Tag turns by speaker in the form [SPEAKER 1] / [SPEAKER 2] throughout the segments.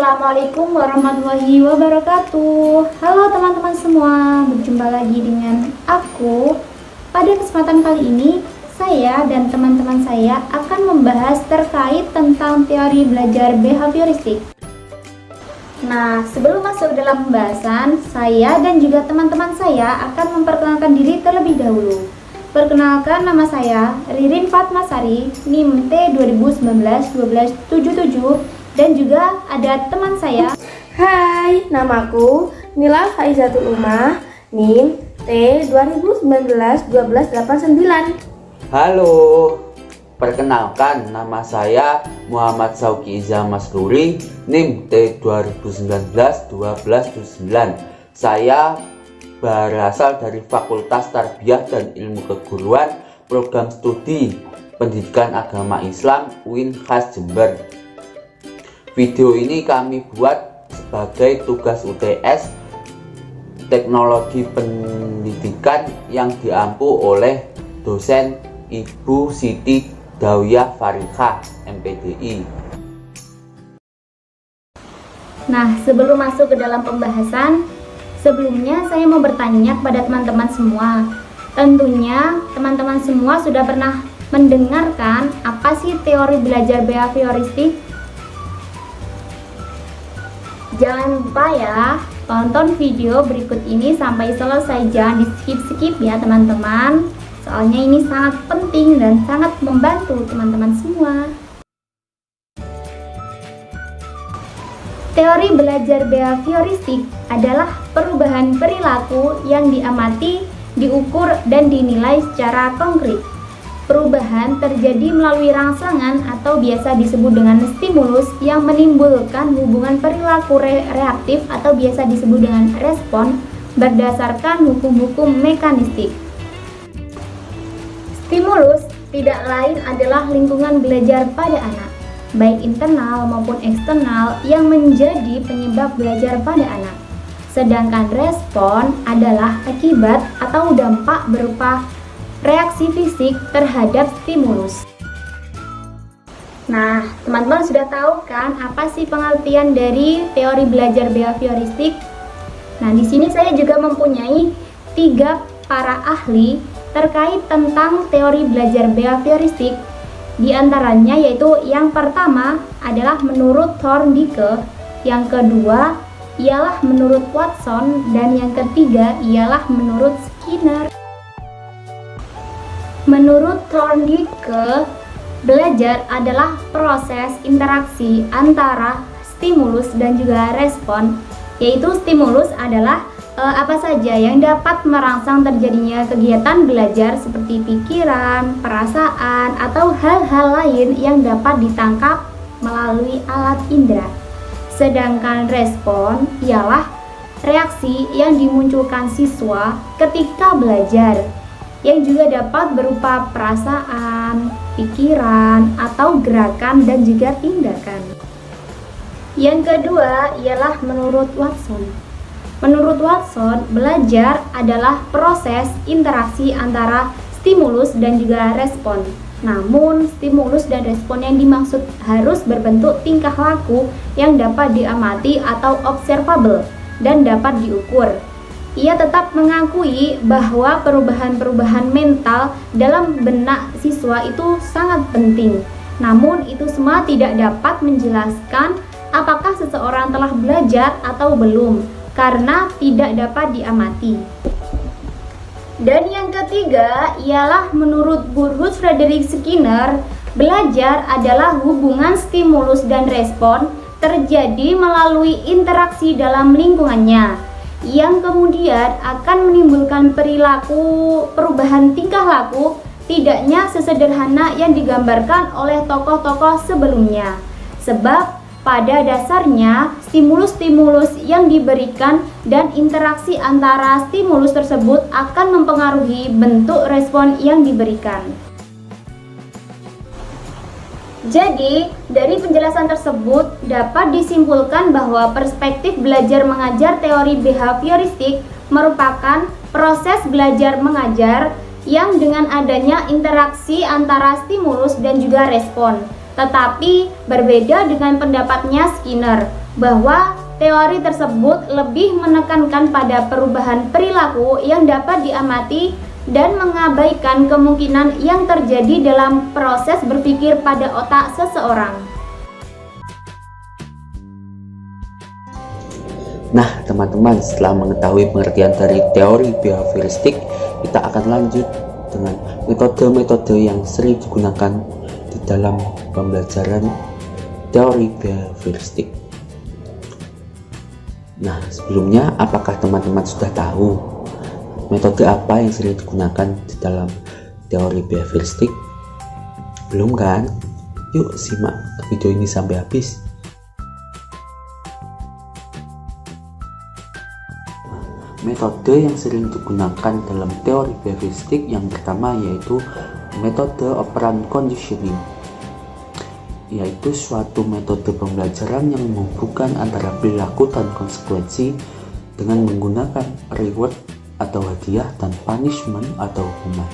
[SPEAKER 1] Assalamualaikum warahmatullahi wabarakatuh. Halo teman-teman semua, berjumpa lagi dengan aku. Pada kesempatan kali ini, saya dan teman-teman saya akan membahas terkait tentang teori belajar behavioristik. Nah, sebelum masuk dalam pembahasan, saya dan juga teman-teman saya akan memperkenalkan diri terlebih dahulu. Perkenalkan, nama saya Ririn Fatmasari, NIM T 2019-1277, dan juga ada teman saya.
[SPEAKER 2] Hai, namaku Nila Faizatul Umah, NIM T 2019-1289.
[SPEAKER 3] Halo, perkenalkan nama saya Muhammad Sauki Iza Masruri, NIM T 2019-1279. Saya berasal dari Fakultas Tarbiyah dan Ilmu Keguruan, Program Studi Pendidikan Agama Islam UIN Khas Jember. Video ini kami buat sebagai tugas UTS Teknologi Pendidikan yang diampu oleh dosen Ibu Siti Dawiyah Farihah, MPDI.
[SPEAKER 1] Nah, sebelum masuk ke dalam pembahasan, sebelumnya saya mau bertanya kepada teman-teman semua. Tentunya teman-teman semua sudah pernah mendengarkan apa sih teori belajar behavioristik? Jangan lupa ya, tonton video berikut ini sampai selesai, jangan di skip-skip ya teman-teman. Soalnya ini sangat penting dan sangat membantu teman-teman semua. Teori belajar behavioristik adalah perubahan perilaku yang diamati, diukur, dan dinilai secara konkret. Perubahan terjadi melalui rangsangan atau biasa disebut dengan stimulus yang menimbulkan hubungan perilaku reaktif atau biasa disebut dengan respon berdasarkan hukum-hukum mekanistik. Stimulus tidak lain adalah lingkungan belajar pada anak, baik internal maupun eksternal, yang menjadi penyebab belajar pada anak. Sedangkan respon adalah akibat atau dampak berupa reaksi fisik terhadap stimulus. Nah, teman-teman sudah tahu kan apa sih pengertian dari teori belajar behavioristik? Nah, di sini saya juga mempunyai 3 para ahli terkait tentang teori belajar behavioristik. Di antaranya yaitu yang pertama adalah menurut Thorndike, yang kedua ialah menurut Watson, dan yang ketiga ialah menurut Skinner. Menurut Thorndike, belajar adalah proses interaksi antara stimulus dan juga respon, yaitu stimulus adalah apa saja yang dapat merangsang terjadinya kegiatan belajar seperti pikiran, perasaan, atau hal-hal lain yang dapat ditangkap melalui alat indera. Sedangkan respon ialah reaksi yang dimunculkan siswa ketika belajar, yang juga dapat berupa perasaan, pikiran, atau gerakan dan juga tindakan. Yang kedua ialah menurut Watson. Menurut Watson, belajar adalah proses interaksi antara stimulus dan juga respon. Namun, stimulus dan respon yang dimaksud harus berbentuk tingkah laku yang dapat diamati atau observable dan dapat diukur. Ia tetap mengakui bahwa perubahan-perubahan mental dalam benak siswa itu sangat penting. Namun itu semua tidak dapat menjelaskan apakah seseorang telah belajar atau belum, karena tidak dapat diamati. Dan yang ketiga ialah menurut Guru Frederick Skinner, belajar adalah hubungan stimulus dan respon terjadi melalui interaksi dalam lingkungannya, yang kemudian akan menimbulkan perubahan tingkah laku, tidaknya sesederhana yang digambarkan oleh tokoh-tokoh sebelumnya. Sebab pada dasarnya stimulus-stimulus yang diberikan dan interaksi antara stimulus tersebut akan mempengaruhi bentuk respon yang diberikan. Jadi, dari penjelasan tersebut dapat disimpulkan bahwa perspektif belajar mengajar teori behavioristik merupakan proses belajar mengajar yang dengan adanya interaksi antara stimulus dan juga respon. Tetapi berbeda dengan pendapatnya Skinner, bahwa teori tersebut lebih menekankan pada perubahan perilaku yang dapat diamati dan mengabaikan kemungkinan yang terjadi dalam proses berpikir pada otak seseorang.
[SPEAKER 3] Nah, teman-teman, setelah mengetahui pengertian dari teori behavioristik, kita akan lanjut dengan metode-metode yang sering digunakan di dalam pembelajaran teori behavioristik. Nah, sebelumnya, apakah teman-teman sudah tahu metode apa yang sering digunakan di dalam teori behavioristik? Belum kan? Yuk simak video ini sampai habis. Metode yang sering digunakan dalam teori behavioristik yang pertama yaitu metode operant conditioning, yaitu suatu metode pembelajaran yang menghubungkan antara perilaku dan konsekuensi dengan menggunakan reward atau hadiah dan punishment atau hukuman.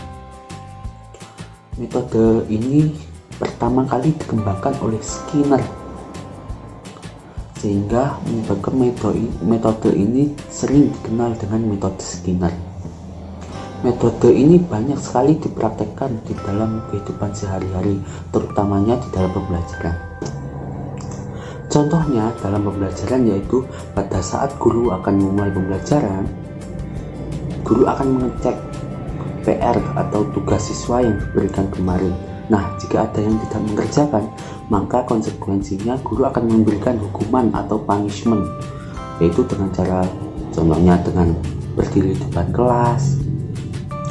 [SPEAKER 3] Metode ini pertama kali dikembangkan oleh Skinner, sehingga menyebabkan metode ini sering dikenal dengan metode Skinner. Metode ini banyak sekali dipraktekkan di dalam kehidupan sehari-hari, terutamanya di dalam pembelajaran. Contohnya dalam pembelajaran yaitu pada saat guru akan memulai pembelajaran, guru akan mengecek PR atau tugas siswa yang diberikan kemarin. Nah, jika ada yang tidak mengerjakan, maka konsekuensinya guru akan memberikan hukuman atau punishment, yaitu dengan cara contohnya dengan berdiri di depan kelas.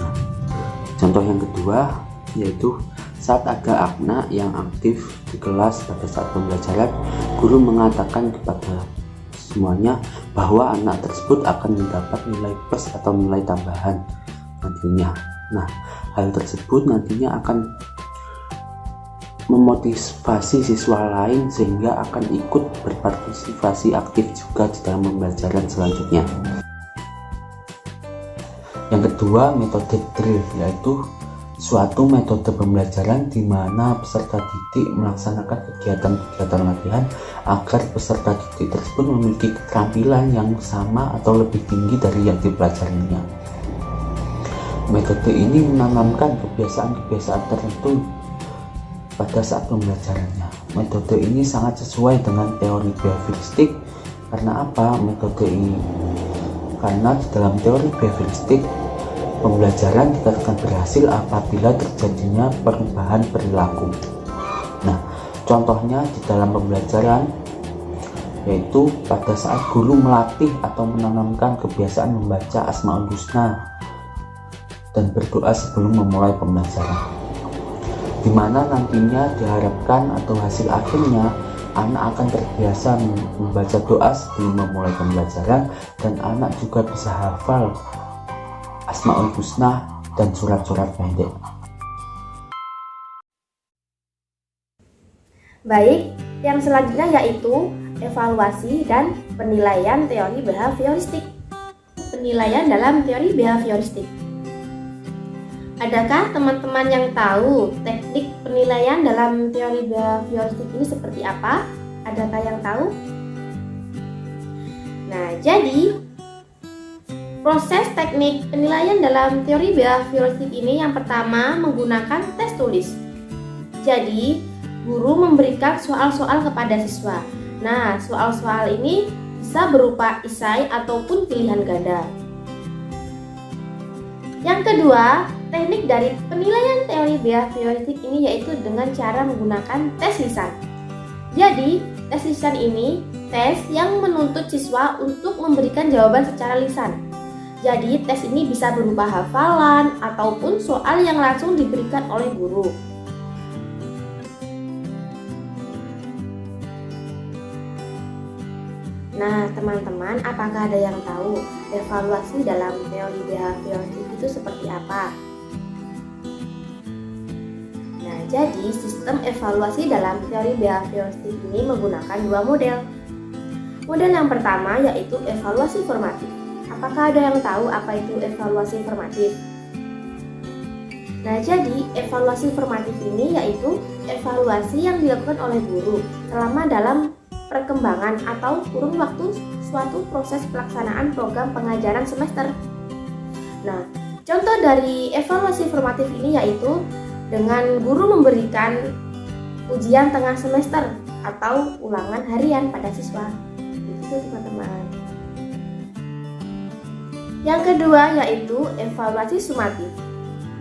[SPEAKER 3] Nah, contoh yang kedua yaitu saat ada anak yang aktif di kelas pada saat pembelajaran, guru mengatakan kepada semuanya bahwa anak tersebut akan mendapat nilai plus atau nilai tambahan nantinya. Nah, hal tersebut nantinya akan memotivasi siswa lain sehingga akan ikut berpartisipasi aktif juga di dalam pembelajaran selanjutnya. Yang kedua, metode drill, yaitu suatu metode pembelajaran di mana peserta didik melaksanakan kegiatan-kegiatan latihan agar peserta didik tersebut memiliki keterampilan yang sama atau lebih tinggi dari yang dipelajarinya. Metode ini menanamkan kebiasaan-kebiasaan tertentu pada saat pembelajarannya. Metode ini sangat sesuai dengan teori behavioristik. Karena apa metode ini? Karena di dalam teori behavioristik, pembelajaran dikatakan berhasil apabila terjadinya perubahan perilaku. Nah, contohnya di dalam pembelajaran yaitu pada saat guru melatih atau menanamkan kebiasaan membaca Asmaul Husna dan berdoa sebelum memulai pembelajaran, di mana nantinya diharapkan atau hasil akhirnya anak akan terbiasa membaca doa sebelum memulai pembelajaran dan anak juga bisa hafal Asmaul Husna dan surat-surat pendek.
[SPEAKER 2] Baik, yang selanjutnya yaitu evaluasi dan penilaian teori behavioristik. Penilaian dalam teori behavioristik. Adakah teman-teman yang tahu teknik penilaian dalam teori behavioristik ini seperti apa? Adakah yang tahu? Nah, jadi proses teknik penilaian dalam teori behavioristik ini yang pertama menggunakan tes tulis. Jadi, guru memberikan soal-soal kepada siswa. Nah, soal-soal ini bisa berupa esai ataupun pilihan ganda. Yang kedua, teknik dari penilaian teori behavioristik ini yaitu dengan cara menggunakan tes lisan. Jadi, tes lisan ini tes yang menuntut siswa untuk memberikan jawaban secara lisan. Jadi, tes ini bisa berupa hafalan ataupun soal yang langsung diberikan oleh guru. Nah, teman-teman, apakah ada yang tahu evaluasi dalam teori behavioristik itu seperti apa? Nah, jadi sistem evaluasi dalam teori behavioristik ini menggunakan dua model. Model yang pertama yaitu evaluasi formatif. Apakah ada yang tahu apa itu evaluasi formatif? Nah, jadi evaluasi formatif ini yaitu evaluasi yang dilakukan oleh guru selama dalam perkembangan atau kurun waktu suatu proses pelaksanaan program pengajaran semester. Nah, contoh dari evaluasi formatif ini yaitu dengan guru memberikan ujian tengah semester atau ulangan harian pada siswa. Itu teman-teman. Yang kedua yaitu evaluasi sumatif.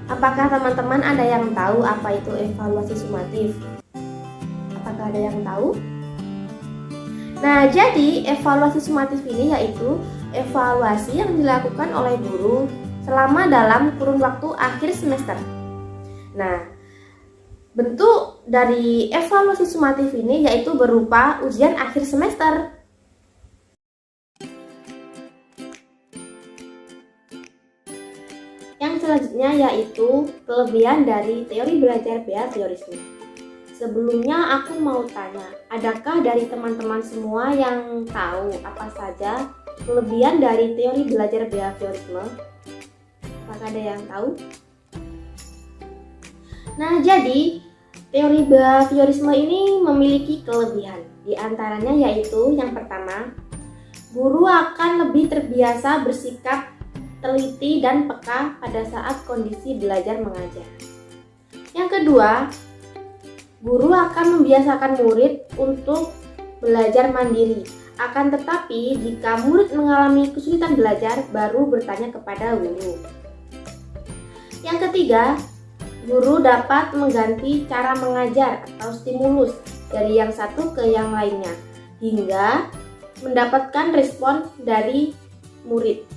[SPEAKER 2] Apakah teman-teman ada yang tahu apa itu evaluasi sumatif? Apakah ada yang tahu? Nah, jadi evaluasi sumatif ini yaitu evaluasi yang dilakukan oleh guru selama dalam kurun waktu akhir semester. Nah, bentuk dari evaluasi sumatif ini yaitu berupa ujian akhir semester. Yang selanjutnya yaitu kelebihan dari teori belajar behaviorisme. Sebelumnya aku mau tanya, adakah dari teman-teman semua yang tahu apa saja kelebihan dari teori belajar behaviorisme? Apakah ada yang tahu? Nah, jadi teori behaviorisme ini memiliki kelebihan. Di antaranya yaitu yang pertama, guru akan lebih terbiasa bersikap teliti dan peka pada saat kondisi belajar mengajar. Yang kedua, guru akan membiasakan murid untuk belajar mandiri. Akan tetapi, jika murid mengalami kesulitan belajar, baru bertanya kepada guru. Yang ketiga, guru dapat mengganti cara mengajar atau stimulus dari yang satu ke yang lainnya, hingga mendapatkan respon dari murid.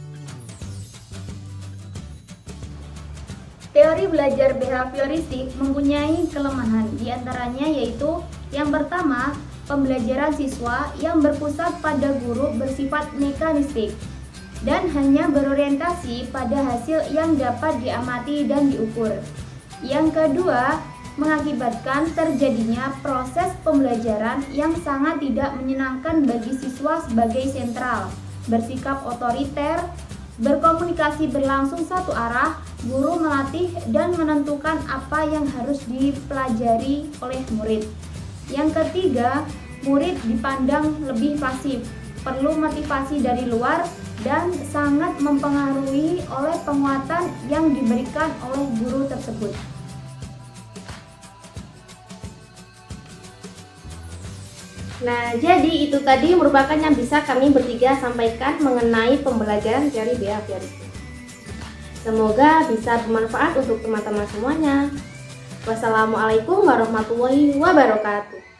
[SPEAKER 1] Teori belajar behavioristik mempunyai kelemahan, diantaranya yaitu yang pertama, pembelajaran siswa yang berpusat pada guru bersifat mekanistik dan hanya berorientasi pada hasil yang dapat diamati dan diukur. Yang kedua, mengakibatkan terjadinya proses pembelajaran yang sangat tidak menyenangkan bagi siswa sebagai sentral, bersikap otoriter, berkomunikasi berlangsung satu arah, guru melatih dan menentukan apa yang harus dipelajari oleh murid. Yang ketiga, murid dipandang lebih pasif, perlu motivasi dari luar, dan sangat mempengaruhi oleh penguatan yang diberikan oleh guru tersebut.
[SPEAKER 2] Nah, jadi itu tadi merupakan yang bisa kami bertiga sampaikan mengenai pembelajaran teori behaviorisme. Semoga bisa bermanfaat untuk teman-teman semuanya. Wassalamualaikum warahmatullahi wabarakatuh.